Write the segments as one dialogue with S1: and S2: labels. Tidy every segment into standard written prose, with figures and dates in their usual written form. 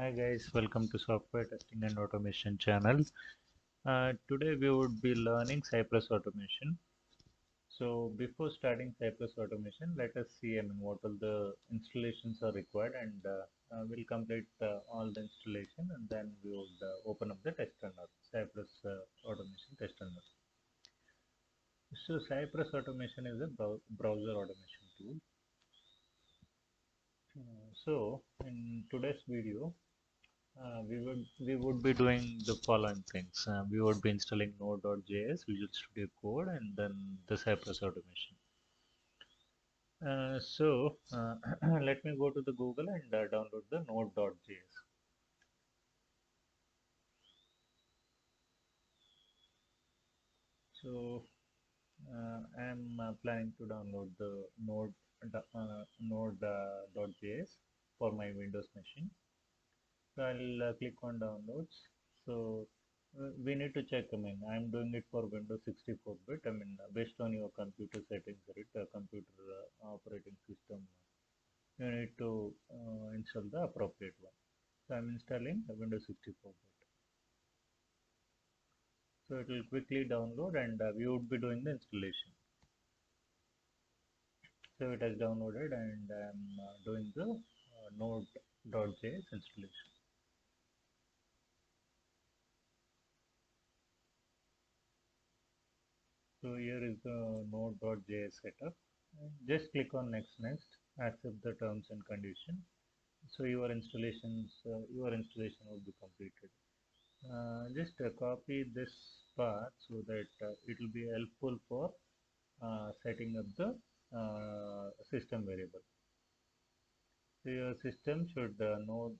S1: Hi guys, welcome to Software Testing and Automation channel. Today we would be learning Cypress Automation. So before starting Cypress Automation, let us see what all the installations are required, and we'll complete all the installation, and then we would open up the test runner, Cypress Automation test runner. So Cypress Automation is a browser automation tool. So in today's video, we would be doing the following things. We would be installing node.js, Visual Studio Code, and then the Cypress Automation. Let me go to the Google and download the node.js. So I'm planning to download the node.js for my Windows machine. So I'll click on downloads. So we need to check. I'm doing it for Windows 64-bit. Based on your computer settings, right? Computer operating system, you need to install the appropriate one. So I'm installing the Windows 64-bit. So it will quickly download, and we would be doing the installation. So it has downloaded, and I'm doing the node.js installation. So here is the node.js setup. Just click on next, accept the terms and conditions. So your installation will be completed. Just copy this path so that it will be helpful for setting up the system variable. So your system should know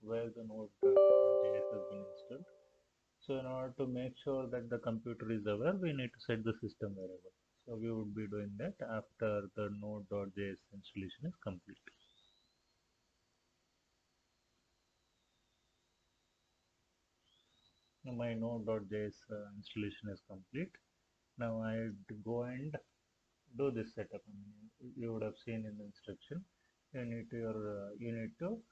S1: where the node.js has been installed. So in order to make sure that the computer is aware, we need to set the system variable. So we would be doing that after the node.js installation is complete. Now my node.js installation is complete. Now I go and do this setup. You would have seen in the instruction. You need to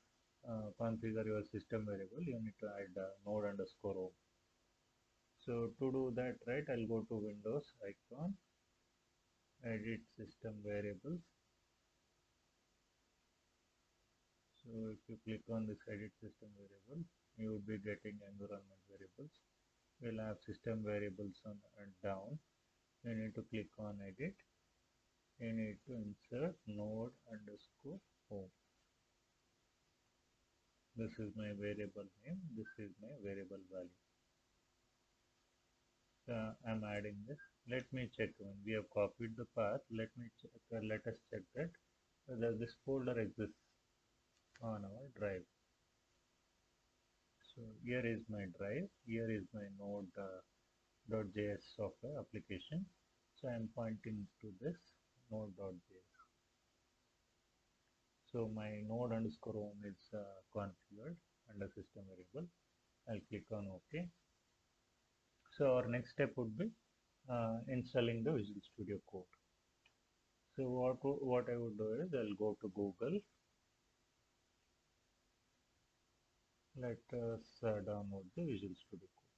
S1: configure your system variable. You need to add node_o. So to do that, right, I'll go to Windows icon, edit system variables. So if you click on this edit system variable, you will be getting environment variables. We'll have system variables on and down. You need to click on edit. You need to insert node_home. This is my variable name. This is my variable value. I'm adding this. Let me check. We have copied the path. Let us check that whether this folder exists on our drive. So here is my drive. Here is my node.js software application. So I'm pointing to this node.js. So my node_home is configured under system variable. I'll click on OK. So our next step would be installing the Visual Studio Code. So what I would do is I'll go to Google. Let us download the Visual Studio Code.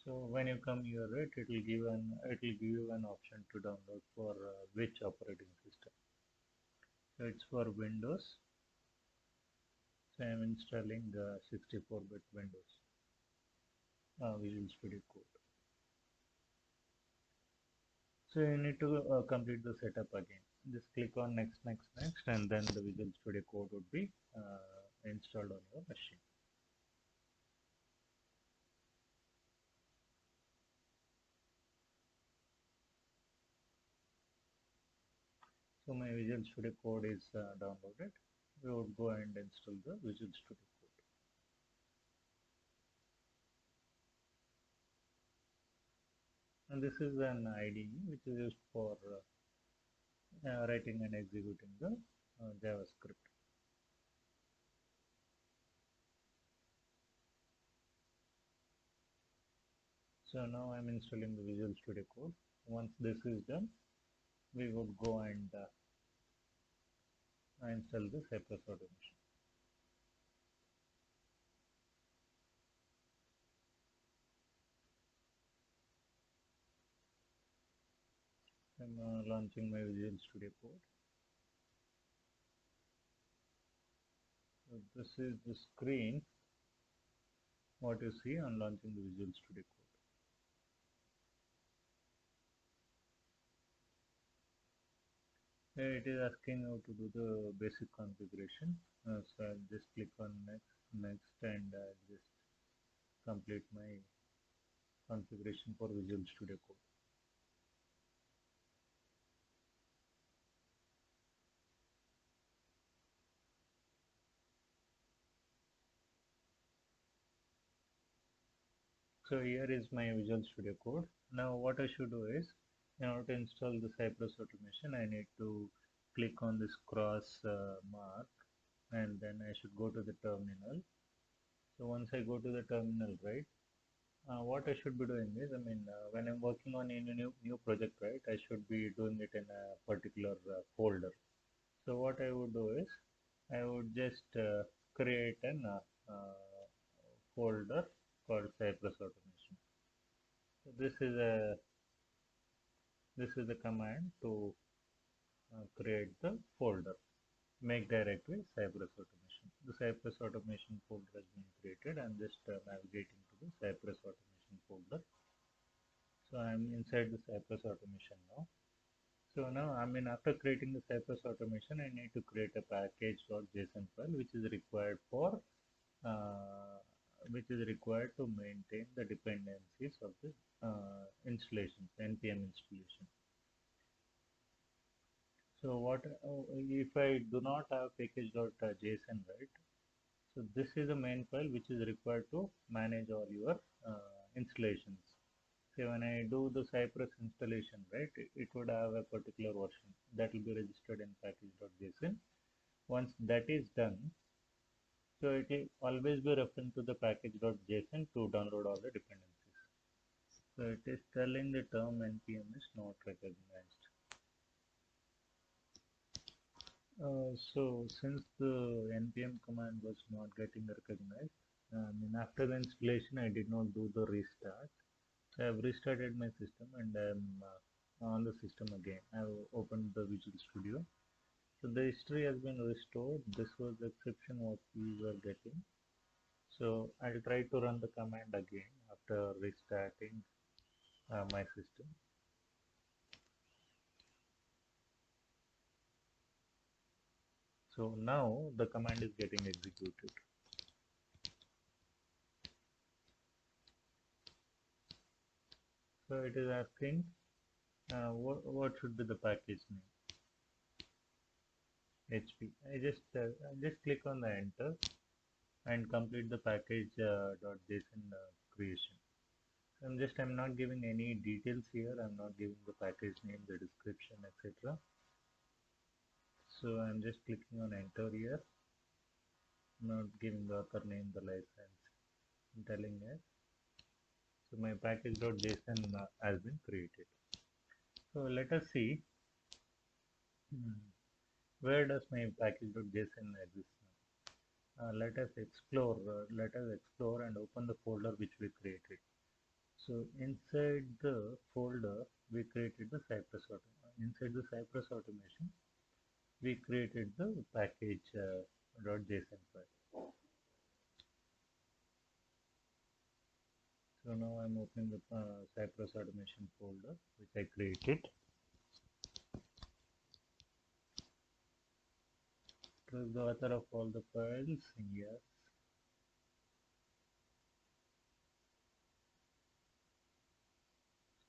S1: So when you come here, right, it will give you an option to download for which operating system. So it's for Windows. So I'm installing the 64-bit Windows Visual Studio Code. So you need to complete the setup again. Just click on next, and then the Visual Studio Code would be installed on your machine. So my Visual Studio Code is downloaded. We would go and install the Visual Studio Code. And this is an IDE which is used for writing and executing the JavaScript. So now I'm installing the Visual Studio Code. Once this is done, we would go and install the Cypress Automation. I'm launching my Visual Studio Code. So this is the screen what you see on launching the Visual Studio Code. Here it is asking you to do the basic configuration. So I'll just click on next, and just complete my configuration for Visual Studio Code. So here is my Visual Studio Code. Now what I should do is, in order to install the Cypress Automation, I need to click on this cross mark, and then I should go to the terminal. So once I go to the terminal, right, what I should be doing is, when I'm working on any new project, right, I should be doing it in a particular folder. So what I would do is, I would just create an folder called Cypress Automation. So this is a command to create the folder. Make directory Cypress Automation. The Cypress Automation folder has been created. I'm just navigating to the Cypress Automation folder. So I'm inside the Cypress Automation now. So now, after creating the Cypress Automation, I need to create a package.json file, uh, which is required to maintain the dependencies of the installation, npm installation. So what if I do not have package.json, right? So this is the main file which is required to manage all your installations. So when I do the Cypress installation, right, it would have a particular version that will be registered in package.json. Once that is done, so it will always be referring to the package.json to download all the dependencies. So it is telling the term npm is not recognized. So since the npm command was not getting recognized, after the installation I did not do the restart. So I've restarted my system, and I'm on the system again. I've opened the Visual Studio. So the history has been restored. This was the exception what we were getting. So I'll try to run the command again after restarting my system. So now the command is getting executed. So it is asking what should be the package name. HP. I just click on the enter and complete the package.json creation. I'm not giving any details here. I'm not giving the package name, the description, etc. So I'm just clicking on enter here, not giving the author name, the license. I'm telling it. So my package.json has been created. So let us see where does my package.json exist now. Let us explore and open the folder which we created. So inside the folder we created the Cypress Automation. Inside the Cypress Automation we created the package.json file. So now I'm opening the Cypress Automation folder which I created. To the author of all the files, yes.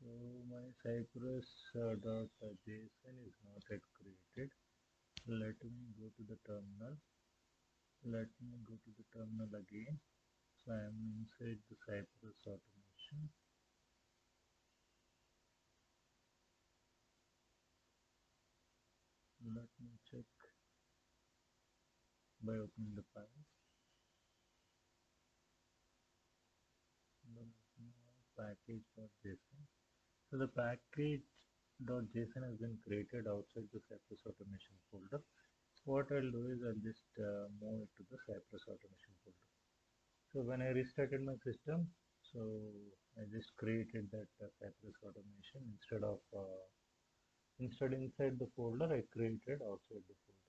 S1: So my Cypress.json is not yet created. Let me go to the terminal. Let me go to the terminal again. So I am inside the Cypress Automation. Let me check by opening the file. package.json. So the package.json has been created outside the Cypress Automation folder. What I'll do is I'll just move it to the Cypress Automation folder. So when I restarted my system, so I just created that Cypress Automation instead inside the folder I created outside the folder.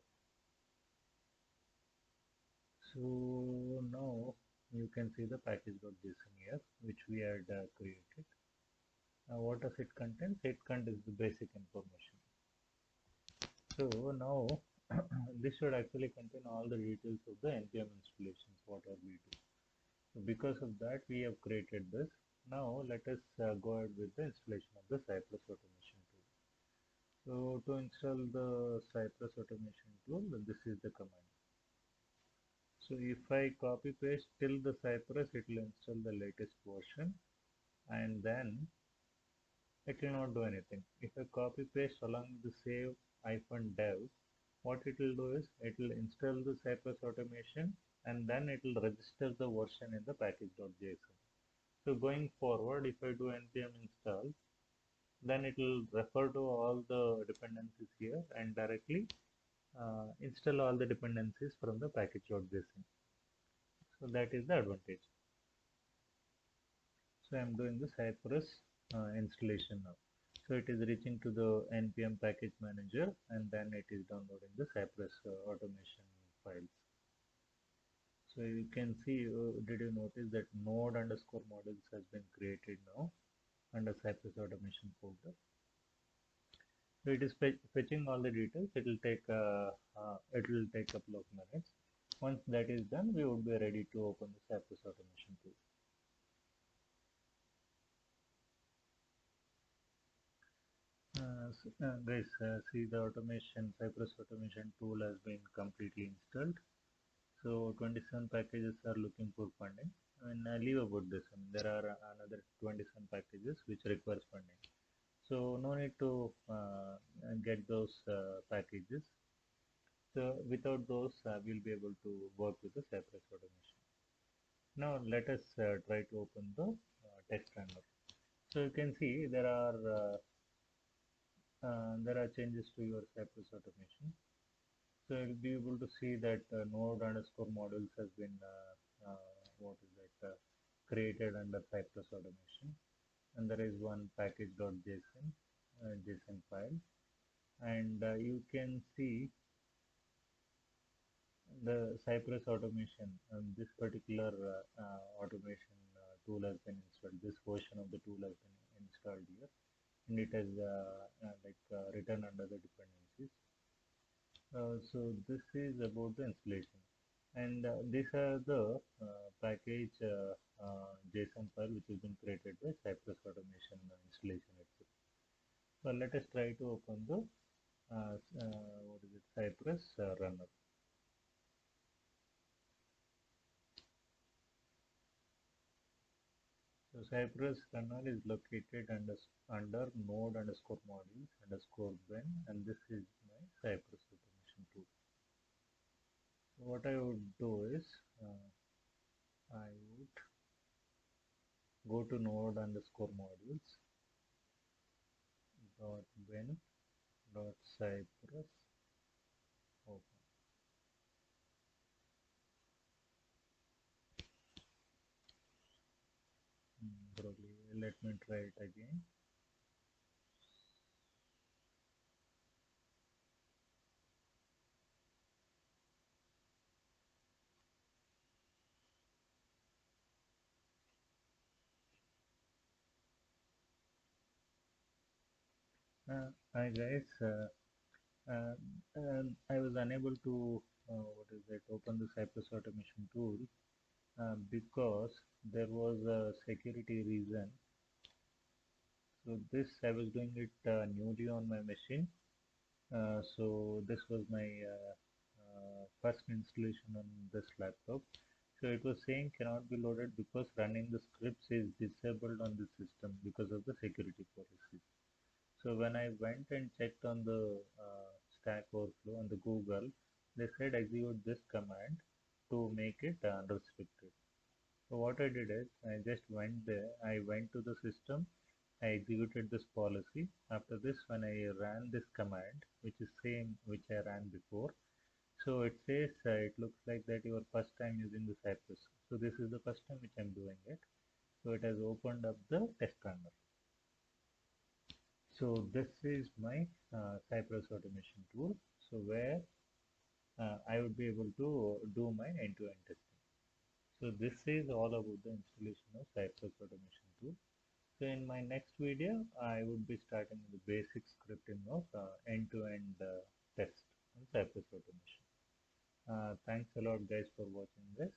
S1: So now you can see the package.json here, which we had created. What does it contain? It contains the basic information. So now this should actually contain all the details of the npm installations, whatever we do. So because of that, we have created this. Now let us go ahead with the installation of the Cypress Automation tool. So to install the Cypress Automation tool, this is the command. So if I copy paste till the Cypress, it will install the latest version, and then it will not do anything. If I copy paste along the save -dev, what it will do is it will install the Cypress Automation, and then it will register the version in the package.json. So going forward, if I do npm install, then it will refer to all the dependencies here and directly install all the dependencies from the package.json. So that is the advantage. So I'm doing the Cypress installation now. So it is reaching to the npm package manager, and then it is downloading the Cypress automation files. So you can see, did you notice that node_modules has been created now under Cypress automation folder? So it is fetching all the details. It will take a couple of minutes. Once that is done, we would be ready to open the Cypress automation tool. Guys, see the Cypress automation tool has been completely installed. So 27 packages are looking for funding. I leave about this. There are another 27 packages which requires funding. So no need to get those packages. So without those, we'll be able to work with the Cypress automation. Now let us try to open the text runner. So you can see there are changes to your Cypress automation. So you'll be able to see that node_modules has been created under Cypress automation, and there is one package.json JSON file, and you can see the Cypress automation. This particular automation tool has been installed. This version of the tool has been installed here, and it has written under the dependencies. So this is about the installation, and these are the package JSON file which has been created by Cypress automation installation itself. So let us try to open the Cypress runner. So Cypress runner is located under node_modules_bin, and this is my Cypress automation tool. So what I would do is I would go to node_modules.bin.cypress open. Probably let me try it again. Hi guys, I was unable to open the Cypress automation tool because there was a security reason. So this I was doing it newly on my machine. So this was my first installation on this laptop. So it was saying cannot be loaded because running the scripts is disabled on the system because of the security policy. So when I went and checked on the Stack Overflow on the Google, they said execute this command to make it unrestricted. So what I did is I just went there, I went to the system, I executed this policy. After this, when I ran this command, which is same which I ran before, so it says it looks like that your first time using the Cypress. So this is the first time which I'm doing it. So it has opened up the test runner. So this is my Cypress automation tool. So where I would be able to do my end-to-end testing. So this is all about the installation of Cypress automation tool. So in my next video, I would be starting with the basic scripting of end-to-end test on Cypress automation. Thanks a lot guys for watching this.